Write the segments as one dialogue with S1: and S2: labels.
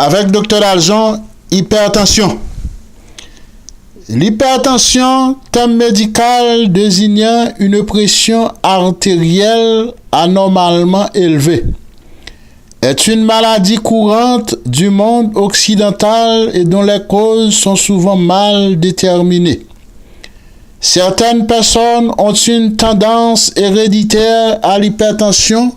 S1: Avec Dr Dalzon, hypertension. L'hypertension, terme médical désignant une pression artérielle anormalement élevée, est une maladie courante du monde occidental et dont les causes sont souvent mal déterminées. Certaines personnes ont une tendance héréditaire à l'hypertension.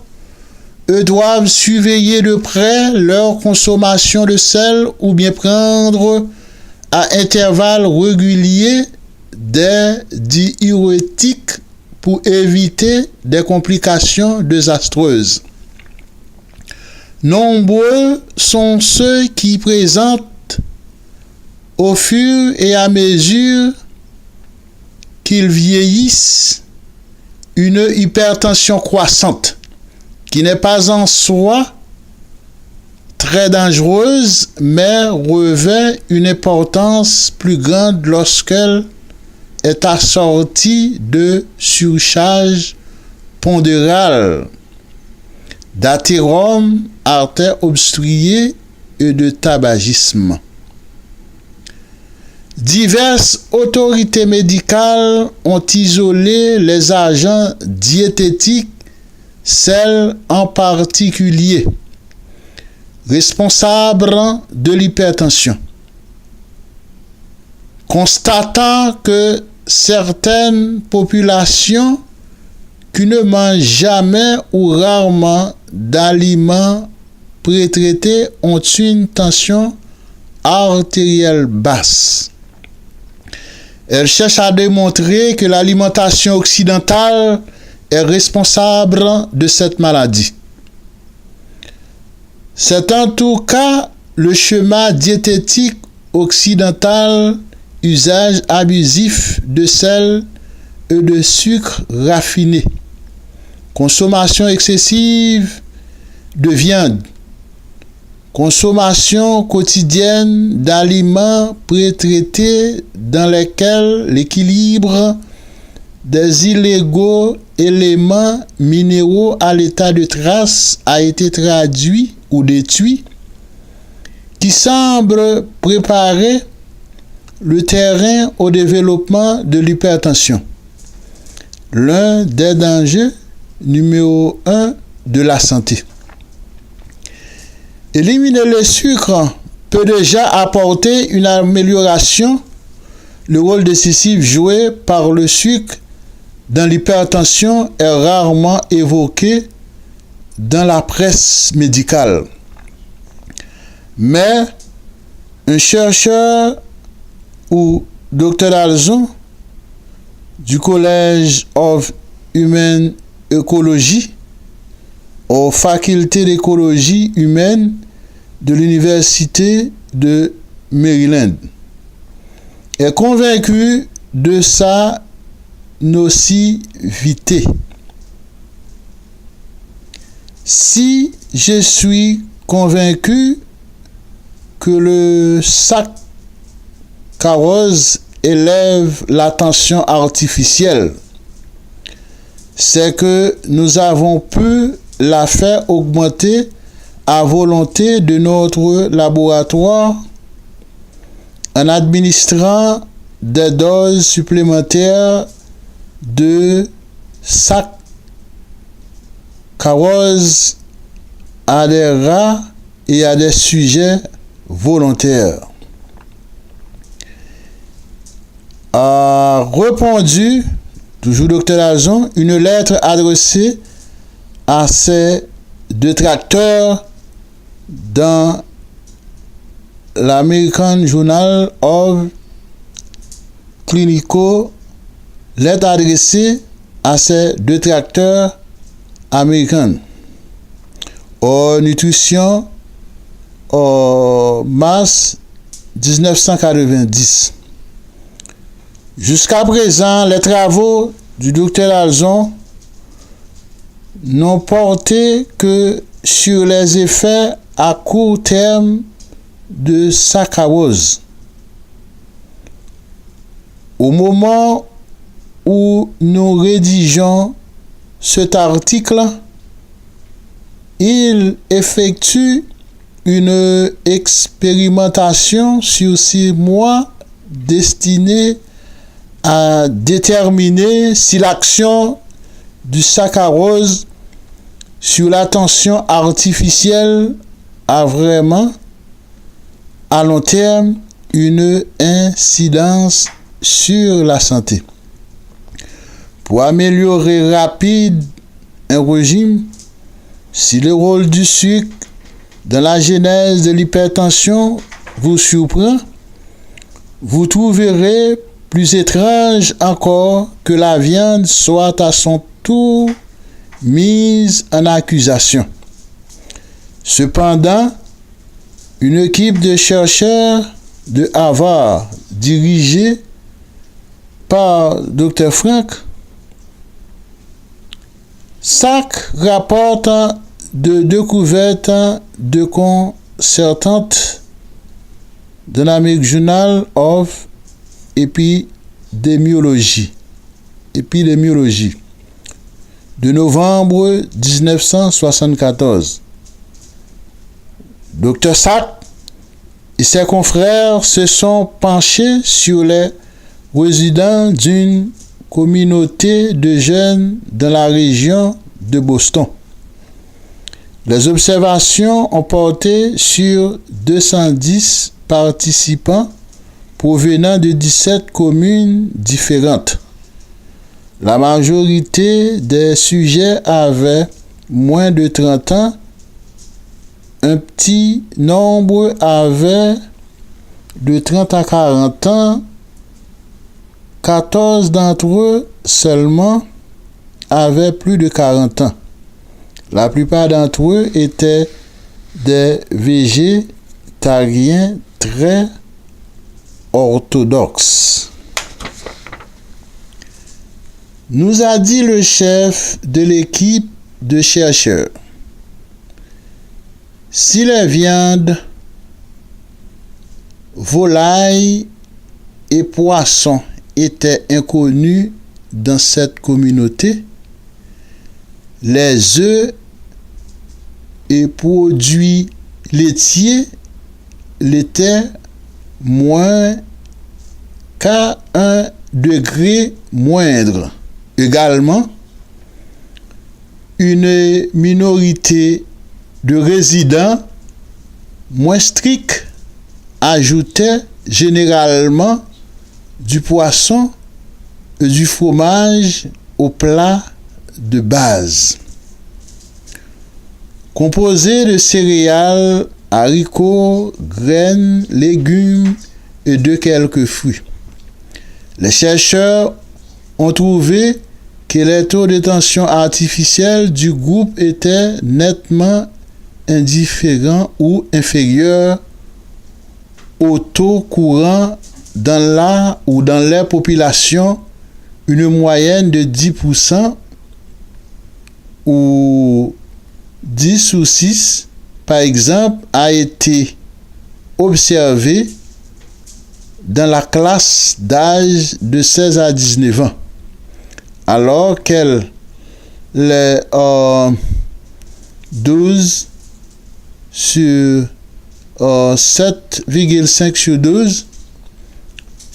S1: Eux doivent surveiller de près leur consommation de sel ou bien prendre à intervalles réguliers des diurétiques pour éviter des complications désastreuses. Nombreux sont ceux qui présentent au fur et à mesure qu'ils vieillissent une hypertension croissante qui n'est pas en soi très dangereuse, mais revêt une importance plus grande lorsqu'elle est assortie de surcharge pondérale, d'athérome, artère obstruée et de tabagisme. Diverses autorités médicales ont isolé les agents diététiques, celles en particulier responsables de l'hypertension, constatant que certaines populations qui ne mangent jamais ou rarement d'aliments pré-traités ont une tension artérielle basse. Elle cherche à démontrer que l'alimentation occidentale est responsable de cette maladie. C'est en tout cas le schéma diététique occidental, usage abusif de sel et de sucre raffiné, consommation excessive de viande, consommation quotidienne d'aliments pré-traités dans lesquels l'équilibre des illégaux éléments minéraux à l'état de trace a été traduit ou détruit, qui semble préparer le terrain au développement de l'hypertension, l'un des dangers numéro 1 de la santé. Éliminer le sucre peut déjà apporter une amélioration. Le rôle décisif joué par le sucre dans l'hypertension est rarement évoqué dans la presse médicale. Mais un chercheur ou Dr Dalzon du College of Human Ecology aux facultés d'écologie humaine de l'Université de Maryland est convaincu de sa nocivité. Si je suis convaincu que le saccharose élève la tension artificielle, c'est que nous avons pu la faire augmenter à volonté de notre laboratoire en administrant des doses supplémentaires de saccharose à des rats et à des sujets volontaires. A répondu, toujours Dr Dalzon, une lettre adressée à ses détracteurs dans l'American Journal of Clinical, lettre adressée à ses détracteurs américains. Nutrition en mars 1990. Jusqu'à présent, les travaux du Dr Dalzon n'ont porté que sur les effets à court terme de saccharose. Au moment où nous rédigeons cet article, il effectue une expérimentation sur 6 mois destinée à déterminer si l'action du saccharose sur la tension artificielle a vraiment, à long terme, une incidence sur la santé. Pour améliorer rapide un régime, si le rôle du sucre dans la genèse de l'hypertension vous surprend, vous trouverez plus étrange encore que la viande soit à son tour mise en accusation. Cependant, une équipe de chercheurs de Harvard dirigée par Dr. Frank Sack rapporte de découvertes déconcertantes dans l'American Journal of Epidemiology de novembre 1974. Dr. Sack et ses confrères se sont penchés sur les résidents d'une communauté de jeunes dans la région de Boston. Les observations ont porté sur 210 participants provenant de 17 communes différentes. La majorité des sujets avaient moins de 30 ans. Un petit nombre avait de 30 à 40 ans. 14 d'entre eux seulement avaient plus de 40 ans. La plupart d'entre eux étaient des végétariens très orthodoxes. Nous a dit le chef de l'équipe de chercheurs. Si les viandes, volailles et poissons étaient inconnus dans cette communauté, les œufs et produits laitiers l'étaient moins qu'à 1 degré moindre. Également, une minorité de résidents moins stricts ajoutaient généralement du poisson et du fromage au plat de base. Composé de céréales, haricots, graines, légumes et de quelques fruits. Les chercheurs ont trouvé que les taux de tension artificielle du groupe étaient nettement indifférents ou inférieurs au taux courant dans les populations. Une moyenne de 10% ou 10 ou 6, par exemple, a été observée dans la classe d'âge de 16 à 19 ans, alors qu'elle les 12 sur 7,5 sur 12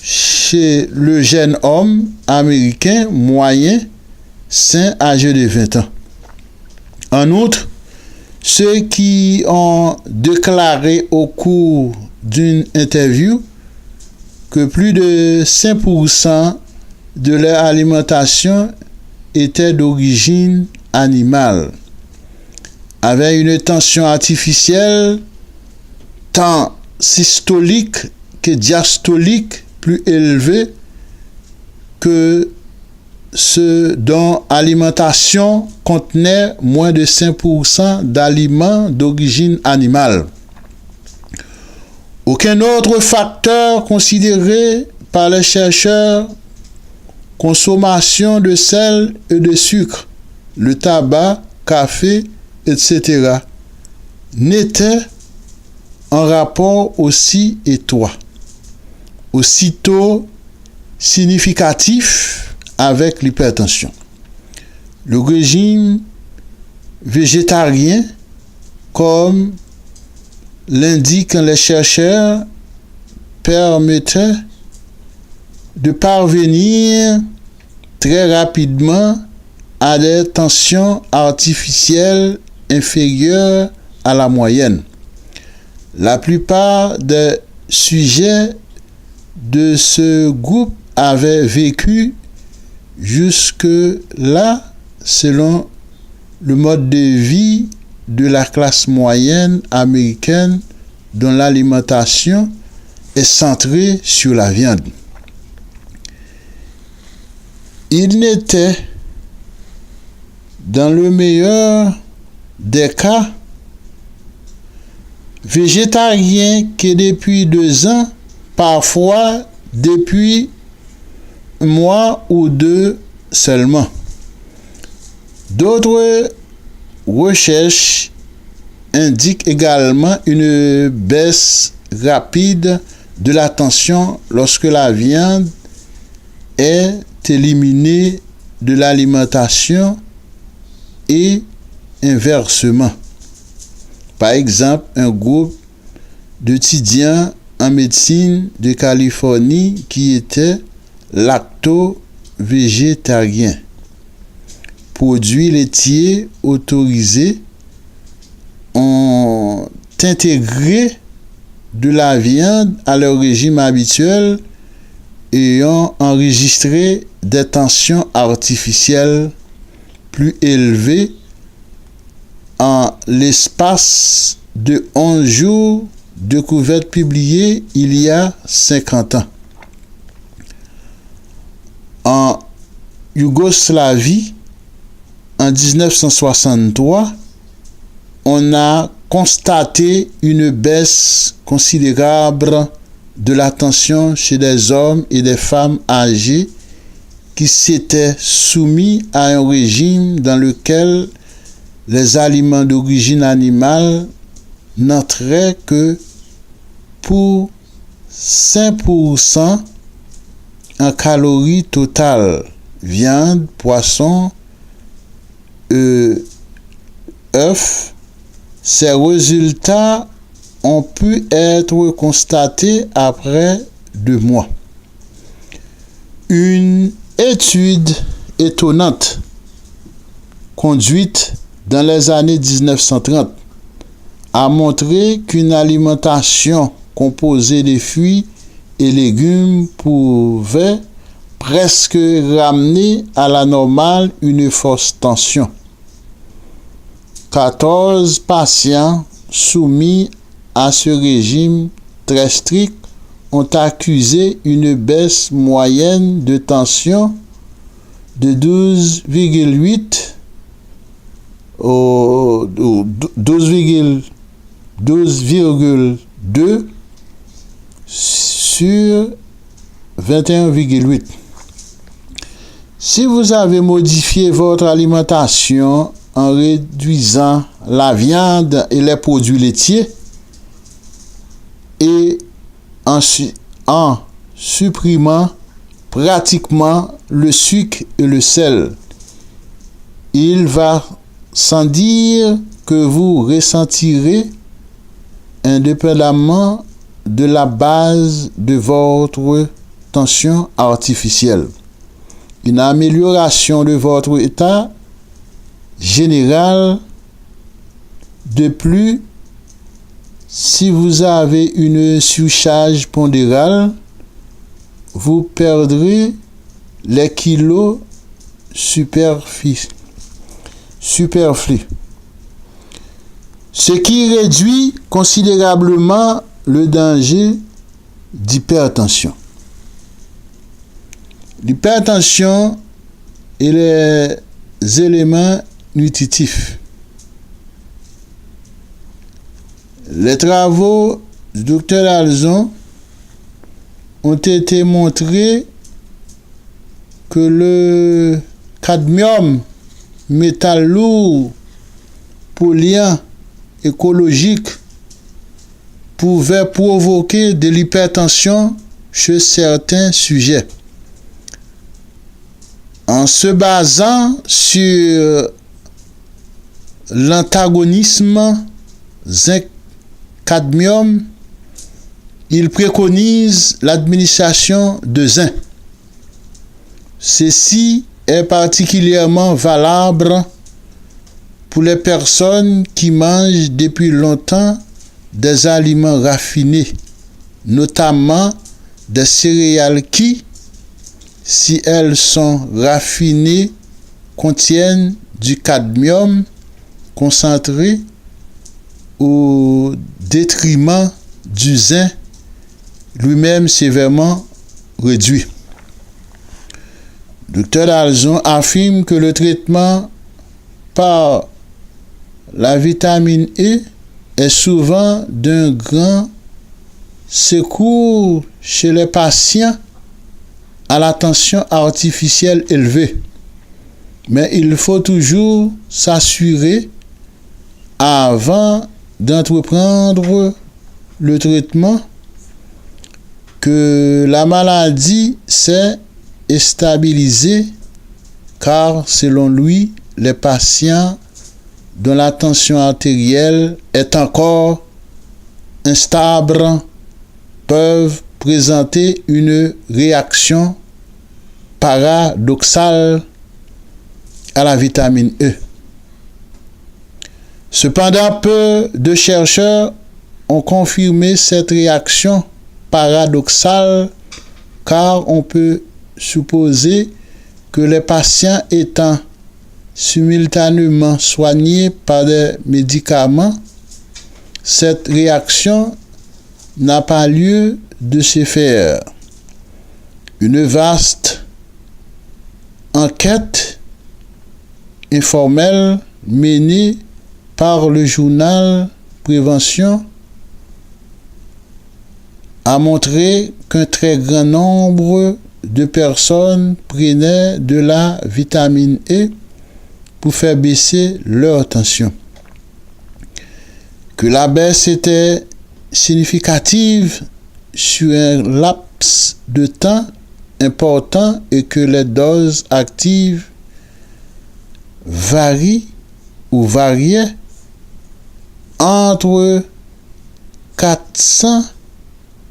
S1: chez le jeune homme américain moyen sain âgé de 20 ans. En outre, ceux qui ont déclaré au cours d'une interview que plus de 5% de leur alimentation était d'origine animale, avaient une tension artificielle tant systolique que diastolique plus élevée que ceux dont l'alimentation contenait moins de 5% d'aliments d'origine animale. Aucun autre facteur considéré par les chercheurs, consommation de sel et de sucre, le tabac, café, etc., n'était en rapport aussi étroit, aussitôt significatif avec l'hypertension. Le régime végétarien comme l'indiquent les chercheurs, permettait de parvenir très rapidement à des tensions artificielles inférieures à la moyenne. La plupart des sujets de ce groupe avaient vécu jusque-là selon le mode de vie de la classe moyenne américaine dont l'alimentation est centrée sur la viande. Il n'était, dans le meilleur des cas, végétarien que depuis 2 ans, parfois depuis un mois ou 2 seulement. D'autres recherches indiquent également une baisse rapide de la tension lorsque la viande est éliminée de l'alimentation et inversement. Par exemple, un groupe d'étudiants en médecine de Californie qui était lacto-végétarien. Produits laitiers autorisés ont intégré de la viande à leur régime habituel et ont enregistré des tensions artificielles plus élevées en l'espace de 11 jours, découverte publiée il y a 50 ans. En Yougoslavie, en 1963, on a constaté une baisse considérable de la tension chez des hommes et des femmes âgés qui s'étaient soumis à un régime dans lequel les aliments d'origine animale n'entraient que pour 5% en calories totales. Viande, poisson, œufs. Ces résultats ont pu être constatés après 2 mois. Une étude étonnante conduite dans les années 1930 a montré qu'une alimentation composée de fruits et légumes pouvait presque ramener à la normale une forte tension. 14 patients soumis à ce régime très strict ont accusé une baisse moyenne de tension de 12,8 au 12,2 sur 21,8. Si vous avez modifié votre alimentation en réduisant la viande et les produits laitiers et en supprimant pratiquement le sucre et le sel, il va sans dire que vous ressentirez, indépendamment de la base de votre tension artificielle, une amélioration de votre état général. De plus, si vous avez une surcharge pondérale, vous perdrez les kilos superflus, ce qui réduit considérablement le danger d'hypertension. L'hypertension et les éléments nutritifs. Les travaux du Dr Alzon ont été montrés que le cadmium, métal lourd, polluant, écologique, pouvait provoquer de l'hypertension chez certains sujets. En se basant sur l'antagonisme zinc cadmium, il préconise l'administration de zinc. Ceci est particulièrement valable pour les personnes qui mangent depuis longtemps des aliments raffinés, notamment des céréales qui, si elles sont raffinées, contiennent du cadmium concentré au détriment du zinc lui-même sévèrement réduit. Dr Dalzon affirme que le traitement par la vitamine E est souvent d'un grand secours chez les patients à la tension artificielle élevée. Mais il faut toujours s'assurer, avant d'entreprendre le traitement, que la maladie s'est stabilisée, car selon lui, les patients dont la tension artérielle est encore instable peuvent présenter une réaction paradoxale à la vitamine E. Cependant, peu de chercheurs ont confirmé cette réaction paradoxale, car on peut supposer que les patients étant simultanément soignés par des médicaments, cette réaction n'a pas lieu de se faire. Une vaste enquête informelle menée par le journal Prévention a montré qu'un très grand nombre de personnes prenaient de la vitamine E pour faire baisser leur tension. Que la baisse était significative sur un laps de temps important et que les doses actives variaient entre 400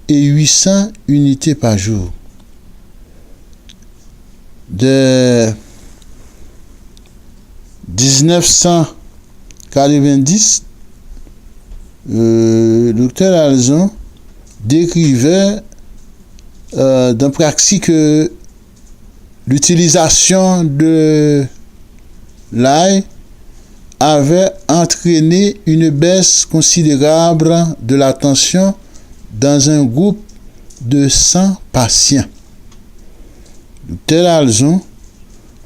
S1: et 800 unités par jour. De 1990, le docteur Dalzon décrivait dans pratique que l'utilisation de l'ail avait entraîné une baisse considérable de la tension dans un groupe de 100 patients. Le docteur Dalzon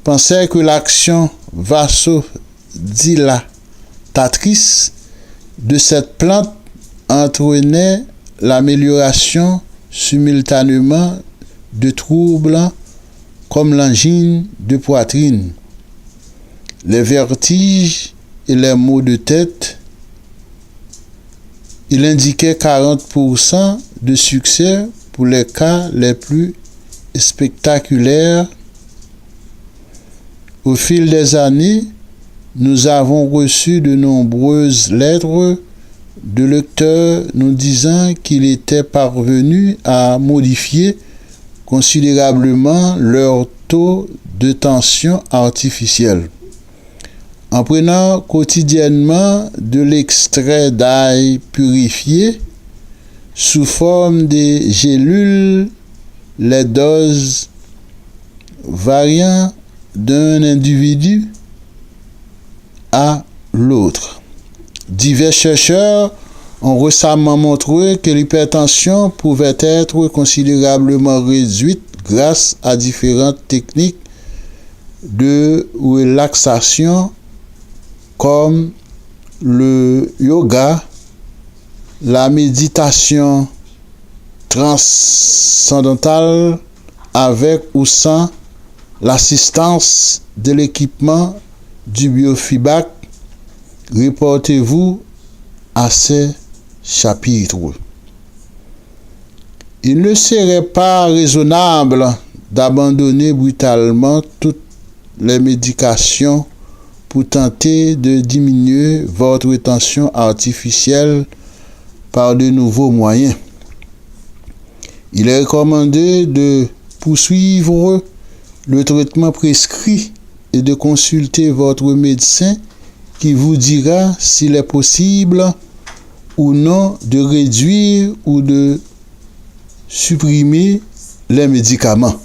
S1: pensait que l'action vasodilatatrice de cette plante entraînait l'amélioration simultanément de troubles comme l'angine de poitrine, les vertiges et les maux de tête. Il indiquait 40% de succès pour les cas les plus spectaculaires. Au fil des années, nous avons reçu de nombreuses lettres de lecteurs nous disant qu'il était parvenu à modifier considérablement leur taux de tension artificielle. En prenant quotidiennement de l'extrait d'ail purifié sous forme de gélules, les doses variant d'un individu à l'autre. Divers chercheurs ont récemment montré que l'hypertension pouvait être considérablement réduite grâce à différentes techniques de relaxation comme le yoga, la méditation transcendantale avec ou sans l'assistance de l'équipement du biofeedback. Reportez-vous à ces chapitres. Il ne serait pas raisonnable d'abandonner brutalement toutes les médications pour tenter de diminuer votre tension artificielle par de nouveaux moyens. Il est recommandé de poursuivre le traitement prescrit et de consulter votre médecin qui vous dira s'il est possible ou non de réduire ou de supprimer les médicaments.